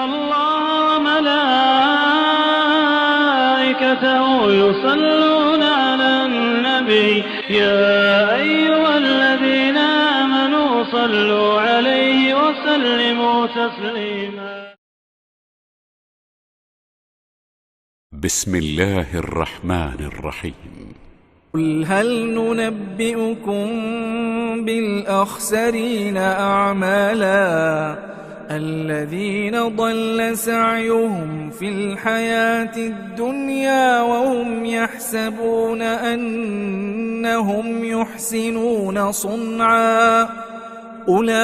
الله وملائكته يصلون على النبي يا أيها الذين آمنوا صلوا عليه وسلموا تسليما. بسم الله الرحمن الرحيم. قل هل ننبئكم بالأخسرين أعمالا الذين ضل سعيهم في الحياة الدنيا وهم يحسبون أنهم يحسنون صنعا أولئك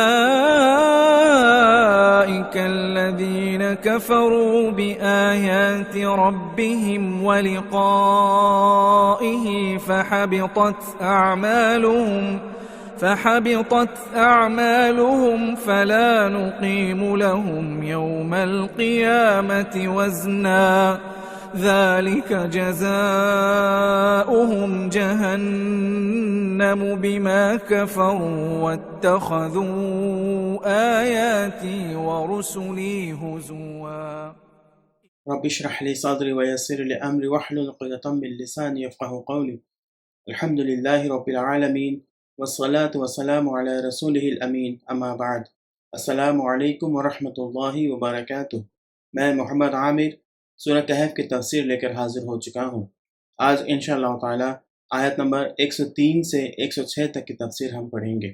الذين كفروا بآيات ربهم ولقائه فحبطت أعمالهم فلا نقيم لهم يوم القيامة وزنا ذلك جزاؤهم جهنم بما كفروا واتخذوا آياتي ورسلي هزوا. رب اشرح لي صدري ويسر لي أمري واحلل عقدة من لساني يفقهوا قولي. الحمد لله رب العالمين والصلاة والسلام على رسوله الأمين اما بعد. السلام علیکم ورحمۃ اللہ وبرکاتہ. میں محمد عامر سورہ کہف کی تفسیر لے کر حاضر ہو چکا ہوں. آج انشاءاللہ تعالی آیت نمبر 103 سے 106 تک کی تفسیر ہم پڑھیں گے.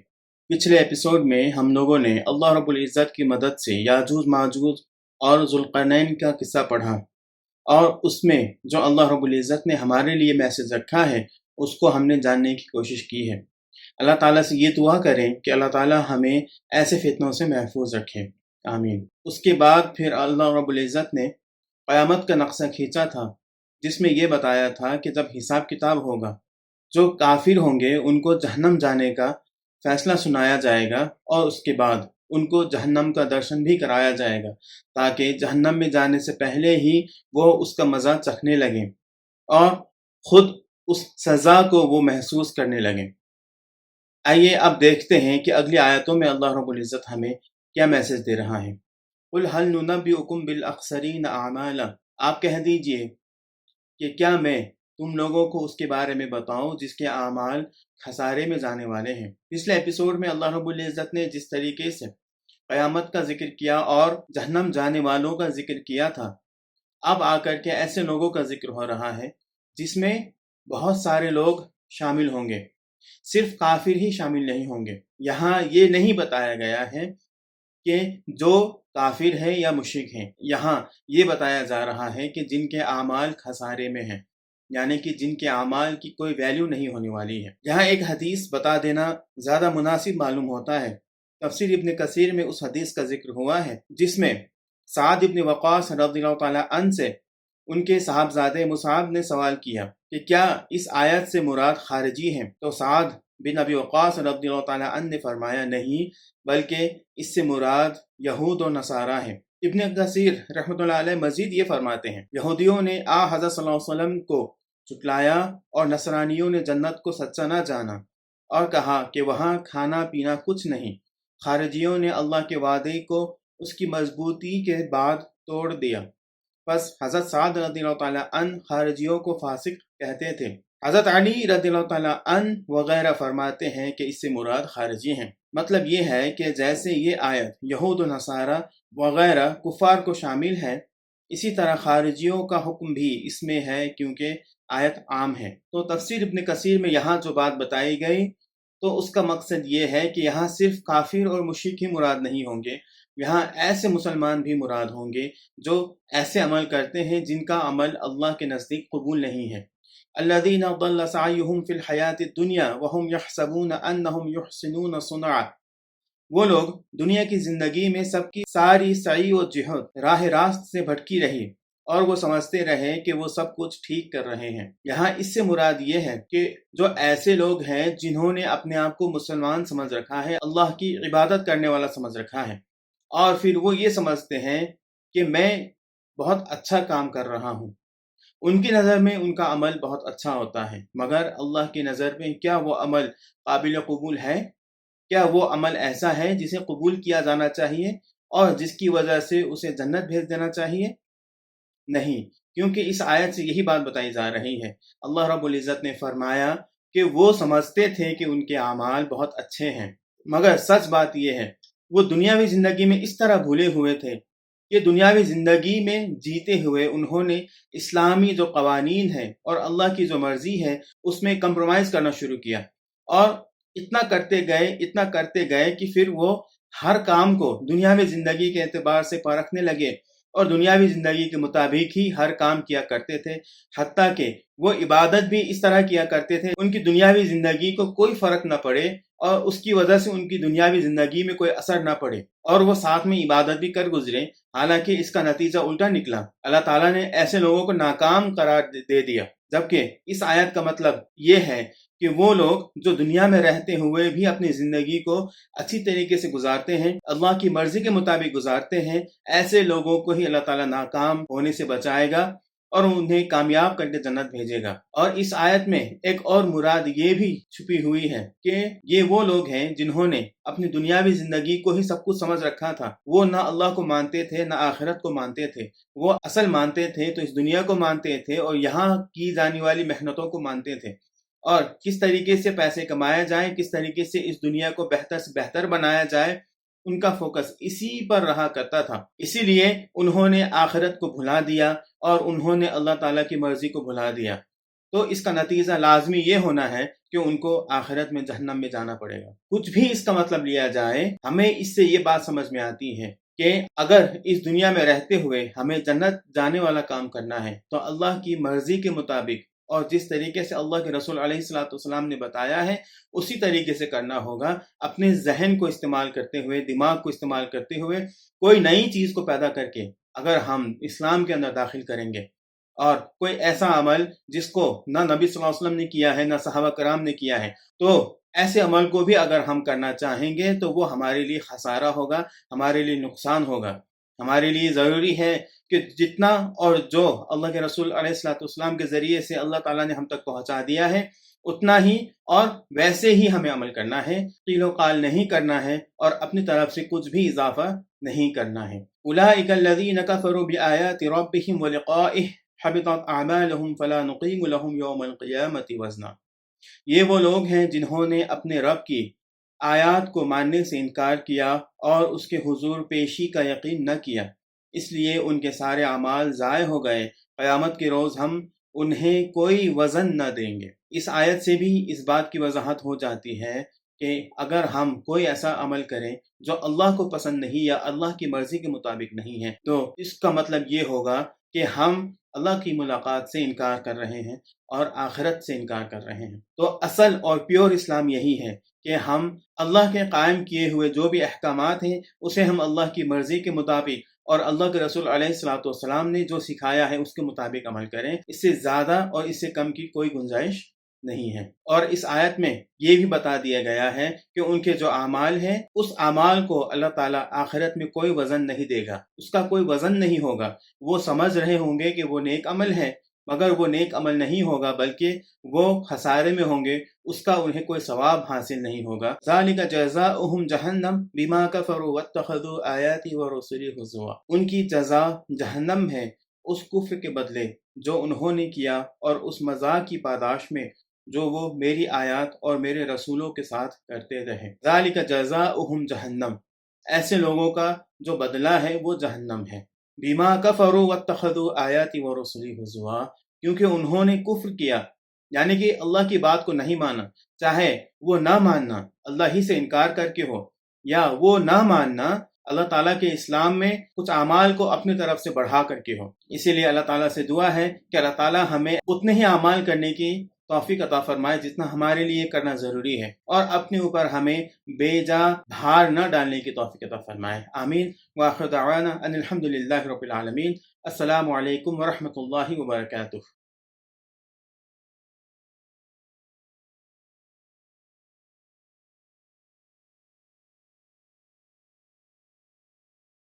پچھلے ایپیسوڈ میں ہم لوگوں نے اللہ رب العزت کی مدد سے یاجوج ماجوج اور ذوالقرنین کا قصہ پڑھا، اور اس میں جو اللہ رب العزت نے ہمارے لیے میسج رکھا ہے اس کو ہم نے جاننے کی کوشش کی ہے. اللہ تعالیٰ سے یہ دعا کریں کہ اللہ تعالیٰ ہمیں ایسے فتنوں سے محفوظ رکھے، آمین. اس کے بعد پھر اللہ رب العزت نے قیامت کا نقشہ کھینچا تھا، جس میں یہ بتایا تھا کہ جب حساب کتاب ہوگا جو کافر ہوں گے ان کو جہنم جانے کا فیصلہ سنایا جائے گا، اور اس کے بعد ان کو جہنم کا درشن بھی کرایا جائے گا تاکہ جہنم میں جانے سے پہلے ہی وہ اس کا مزہ چکھنے لگیں اور خود اس سزا کو وہ محسوس کرنے لگیں. آئیے اب دیکھتے ہیں کہ اگلی آیتوں میں اللہ رب العزت ہمیں کیا میسج دے رہا ہے. قل هل ننبئکم بالاخسرین اعمالا، آپ کہہ دیجئے کہ کیا میں تم لوگوں کو اس کے بارے میں بتاؤں جس کے اعمال خسارے میں جانے والے ہیں. پچھلے ایپیسوڈ میں اللہ رب العزت نے جس طریقے سے قیامت کا ذکر کیا اور جہنم جانے والوں کا ذکر کیا تھا، اب آ کر کے ایسے لوگوں کا ذکر ہو رہا ہے جس میں بہت سارے لوگ شامل ہوں گے، صرف کافر ہی شامل نہیں ہوں گے. یہاں یہ نہیں بتایا گیا ہے کہ جو کافر ہے یا مشرک ہیں، یہاں یہ بتایا جا رہا ہے کہ جن کے اعمال خسارے میں ہیں، یعنی کہ جن کے اعمال کی کوئی ویلیو نہیں ہونے والی ہے. یہاں ایک حدیث بتا دینا زیادہ مناسب معلوم ہوتا ہے. تفسیر ابن کثیر میں اس حدیث کا ذکر ہوا ہے جس میں سعد ابن وقاص رضی اللہ تعالیٰ عنہ سے ان کے صاحبزادے مصعب نے سوال کیا کہ کیا اس آیت سے مراد خارجی ہیں؟ تو سعد بن ابی وقاص رضی اللہ تعالیٰ عنہ نے فرمایا نہیں، بلکہ اس سے مراد یہودونصاری ہیں. ابن کثیر رحمۃ اللہ علیہ مزید یہ فرماتے ہیں یہودیوں نے حضرت صلی اللہ علیہ وسلم کو جھٹلایا اور نصرانیوں نے جنت کو سچا نہ جانا اور کہا کہ وہاں کھانا پینا کچھ نہیں. خارجیوں نے اللہ کے وعدے کو اس کی مضبوطی کے بعد توڑ دیا. بس حضرت سعد رضی اللہ تعالیٰ عنہ خارجیوں کو فاسق کہتے تھے. حضرت علی رضی اللہ تعالیٰ عنہ وغیرہ فرماتے ہیں کہ اس سے مراد خارجی ہیں. مطلب یہ ہے کہ جیسے یہ آیت یہود و نصارہ وغیرہ کفار کو شامل ہے، اسی طرح خارجیوں کا حکم بھی اس میں ہے کیونکہ آیت عام ہے. تو تفسیر ابن کثیر میں یہاں جو بات بتائی گئی تو اس کا مقصد یہ ہے کہ یہاں صرف کافر اور مشرک ہی مراد نہیں ہوں گے، یہاں ایسے مسلمان بھی مراد ہوں گے جو ایسے عمل کرتے ہیں جن کا عمل اللہ کے نزدیک قبول نہیں ہے. الذین ضل سعیہم فی الحیاۃ الدنیا وہم یحسبون انہم یحسنون صنعا، وہ لوگ دنیا کی زندگی میں سب کی ساری سعی و جہد راہ راست سے بھٹکی رہی اور وہ سمجھتے رہے کہ وہ سب کچھ ٹھیک کر رہے ہیں. یہاں اس سے مراد یہ ہے کہ جو ایسے لوگ ہیں جنہوں نے اپنے آپ کو مسلمان سمجھ رکھا ہے، اللہ کی عبادت کرنے والا سمجھ رکھا ہے، اور پھر وہ یہ سمجھتے ہیں کہ میں بہت اچھا کام کر رہا ہوں. ان کی نظر میں ان کا عمل بہت اچھا ہوتا ہے، مگر اللہ کی نظر میں کیا وہ عمل قابل قبول ہے؟ کیا وہ عمل ایسا ہے جسے قبول کیا جانا چاہیے؟ اور جس کی وجہ سے اسے جنت بھیج دینا چاہیے؟ نہیں، کیونکہ اس آیت سے یہی بات بتائی جا رہی ہے۔ اللہ رب العزت نے فرمایا کہ وہ سمجھتے تھے کہ ان کے اعمال بہت اچھے ہیں، مگر سچ بات یہ ہے وہ دنیاوی زندگی میں اس طرح بھولے ہوئے تھے کہ دنیاوی زندگی میں جیتے ہوئے انہوں نے اسلامی جو قوانین ہیں اور اللہ کی جو مرضی ہے اس میں کمپرومائز کرنا شروع کیا، اور اتنا کرتے گئے کہ پھر وہ ہر کام کو دنیاوی زندگی کے اعتبار سے پرکھنے لگے اور دنیاوی زندگی کے مطابق ہی ہر کام کیا کرتے تھے، حتیٰ کہ وہ عبادت بھی اس طرح کیا کرتے تھے ان کی دنیاوی زندگی کو کوئی فرق نہ پڑے اور اس کی وجہ سے ان کی دنیاوی زندگی میں کوئی اثر نہ پڑے، اور وہ ساتھ میں عبادت بھی کر گزرے، حالانکہ اس کا نتیجہ الٹا نکلا۔ اللہ تعالیٰ نے ایسے لوگوں کو ناکام قرار دے دیا، جبکہ اس آیت کا مطلب یہ ہے کہ وہ لوگ جو دنیا میں رہتے ہوئے بھی اپنی زندگی کو اچھی طریقے سے گزارتے ہیں، اللہ کی مرضی کے مطابق گزارتے ہیں، ایسے لوگوں کو ہی اللہ تعالیٰ ناکام ہونے سے بچائے گا اور انہیں کامیاب کر کے جنت بھیجے گا۔ اور اس آیت میں ایک اور مراد یہ بھی چھپی ہوئی ہے کہ یہ وہ لوگ ہیں جنہوں نے اپنی دنیاوی زندگی کو ہی سب کچھ سمجھ رکھا تھا، وہ نہ اللہ کو مانتے تھے نہ آخرت کو مانتے تھے، وہ اصل مانتے تھے تو اس دنیا کو مانتے تھے اور یہاں کی جانے والی محنتوں کو مانتے تھے، اور کس طریقے سے پیسے کمایا جائے، کس طریقے سے اس دنیا کو بہتر سے بہتر بنایا جائے، ان کا فوکس اسی پر رہا کرتا تھا۔ اسی لیے انہوں نے آخرت کو بھلا دیا اور انہوں نے اللہ تعالیٰ کی مرضی کو بھلا دیا، تو اس کا نتیجہ لازمی یہ ہونا ہے کہ ان کو آخرت میں جہنم میں جانا پڑے گا۔ کچھ بھی اس کا مطلب لیا جائے، ہمیں اس سے یہ بات سمجھ میں آتی ہے کہ اگر اس دنیا میں رہتے ہوئے ہمیں جنت جانے والا کام کرنا ہے تو اللہ کی مرضی کے مطابق اور جس طریقے سے اللہ کے رسول علیہ السلام نے بتایا ہے اسی طریقے سے کرنا ہوگا، اپنے ذہن کو استعمال کرتے ہوئے، دماغ کو استعمال کرتے ہوئے، کوئی نئی چیز کو پیدا کر کے اگر ہم اسلام کے اندر داخل کریں گے، اور کوئی ایسا عمل جس کو نہ نبی صلی اللہ علیہ وسلم نے کیا ہے نہ صحابہ کرام نے کیا ہے، تو ایسے عمل کو بھی اگر ہم کرنا چاہیں گے تو وہ ہمارے لیے خسارہ ہوگا، ہمارے لیے نقصان ہوگا۔ ہمارے لیے ضروری ہے کہ جتنا اور جو اللہ کے رسول علیہ السلام کے ذریعے سے اللہ تعالیٰ نے ہم تک پہنچا دیا ہے اتنا ہی اور ویسے ہی ہمیں عمل کرنا ہے، قیل و قال نہیں کرنا ہے اور اپنی طرف سے کچھ بھی اضافہ نہیں کرنا ہے۔ اولئک الذین کفروا بآیات ربہم ولقائہ حبطت اعمالہم فلا نقیم لہم یوم القیامۃ وزنا۔ یہ وہ لوگ ہیں جنہوں نے اپنے رب کی آیات کو ماننے سے انکار کیا اور اس کے حضور پیشی کا یقین نہ کیا، اس لیے ان کے سارے اعمال ضائع ہو گئے، قیامت کے روز ہم انہیں کوئی وزن نہ دیں گے۔ اس آیت سے بھی اس بات کی وضاحت ہو جاتی ہے کہ اگر ہم کوئی ایسا عمل کریں جو اللہ کو پسند نہیں یا اللہ کی مرضی کے مطابق نہیں ہے تو اس کا مطلب یہ ہوگا کہ ہم اللہ کی ملاقات سے انکار کر رہے ہیں اور آخرت سے انکار کر رہے ہیں۔ تو اصل اور پیور اسلام یہی ہے کہ ہم اللہ کے قائم کیے ہوئے جو بھی احکامات ہیں اسے ہم اللہ کی مرضی کے مطابق اور اللہ کے رسول علیہ السلام نے جو سکھایا ہے اس کے مطابق عمل کریں، اس سے زیادہ اور اس سے کم کی کوئی گنجائش نہیں ہے۔ اور اس آیت میں یہ بھی بتا دیا گیا ہے کہ ان کے جو اعمال ہیں اس اعمال کو اللہ تعالیٰ آخرت میں کوئی وزن نہیں دے گا، اس کا کوئی وزن نہیں ہوگا۔ وہ سمجھ رہے ہوں گے کہ وہ نیک عمل ہے مگر وہ نیک عمل نہیں ہوگا، بلکہ وہ خسارے میں ہوں گے، اس کا انہیں کوئی ثواب حاصل نہیں ہوگا۔ ذالک جزاؤہم جہنم بما کفروا واتخذوا آیاتی ورسلی ہزوا۔ ان کی جزا جہنم ہے اس کفر کے بدلے جو انہوں نے کیا اور اس مذاق کی پاداش میں جو وہ میری آیات اور میرے رسولوں کے ساتھ کرتے رہے۔ ذالک جزاؤہم جہنم، ایسے لوگوں کا جو بدلہ ہے وہ جہنم ہے۔ بما کفروا واتخذوا آیاتی ورسلی ہزوا، کیونکہ انہوں نے کفر کیا، یعنی کہ اللہ کی بات کو نہیں مانا، چاہے وہ نہ ماننا اللہ ہی سے انکار کر کے ہو، یا وہ نہ ماننا اللہ تعالیٰ کے اسلام میں کچھ اعمال کو اپنی طرف سے بڑھا کر کے ہو۔ اسی لیے اللہ تعالیٰ سے دعا ہے کہ اللہ تعالیٰ ہمیں اتنے ہی اعمال کرنے کی توفیق عطا فرمائے جتنا ہمارے لیے کرنا ضروری ہے، اور اپنے اوپر ہمیں بے جا بھار نہ ڈالنے کی توفیق عطا فرمائے۔ آمین۔ وآخر دعوانا ان الحمد للہ رب العالمین۔ السلام علیکم ورحمۃ اللہ وبرکاتہ۔